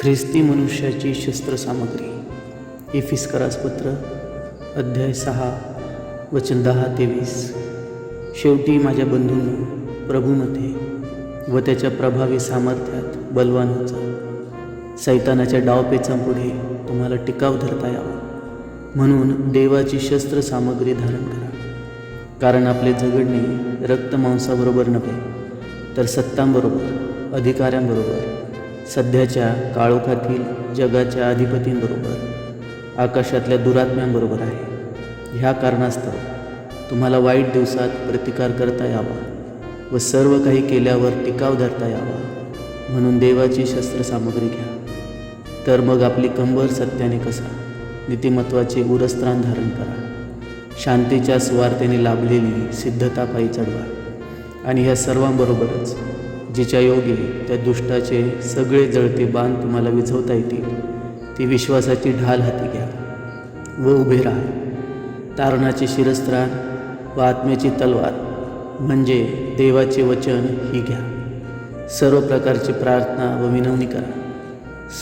ख्रिस्ती मनुष्याची शस्त्रसामग्री इफिस्करास पत्र अध्याय 6 वचन 10-20. शेवटी माझ्या बंधूंनो, प्रभूमध्ये व त्याच्या प्रभावी सामर्थ्यात बलवान होत जा. सैतानाच्या डावपेचांपुढे तुम्हाला टिकाव धरता यावा म्हणून देवाची शस्त्रसामग्री धारण करा. कारण आपले झगडणे रक्तमांसाबरोबर नव्हे, तर सत्तांबरोबर, अधिकाऱ्यांबरोबर, सध्याच्या काळोखातील जगाच्या अधिपतींबरोबर, आकाशातल्या दुरात्म्यांबरोबर आहे. ह्या कारणास्तव तुम्हाला वाईट दिवसात प्रतिकार करता यावा व सर्व काही केल्यावर टिकाव धरता यावा म्हणून देवाची शस्त्रसामग्री घ्या. तर मग आपली कंबर सत्याने कसा, नीतिमत्वाचे उरस्त्राण धारण करा. शांतीच्या सुवार्तेने लाभलेली सिद्धता पायी चढवा. आणि ह्या सर्वांबरोबरच जिच्या योगे त्या दुष्टाचे सगळे जळते बाण तुम्हाला विझवता येतील, ती विश्वासाची ढाल हाती घ्या व उभे राहा. तारणाचे शिरस्त्राण व आत्म्याची तलवार म्हणजे देवाचे वचन ही घ्या. सर्व प्रकारची प्रार्थना व विनवणी करा.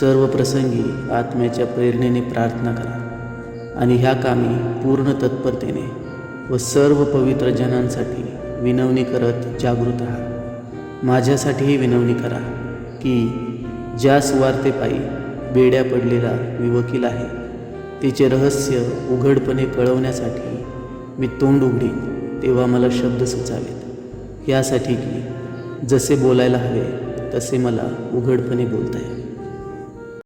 सर्व प्रसंगी आत्म्याच्या प्रेरणेने प्रार्थना करा. आणि ह्या कामी पूर्ण तत्परतेने व सर्व पवित्र जनांसाठी विनवणी करत जागृत राहा. माझ्यासाठीही विनवणी करा की ज्या सुवार्तेपायी बेड्या पडलेला मी वकील आहे, तिचे रहस्य उघडपणे कळवण्यासाठी मी तोंड उघडीन तेव्हा मला शब्द सुचावेत, यासाठी की जसे बोलायला हवे तसे मला उघडपणे बोलता येईल.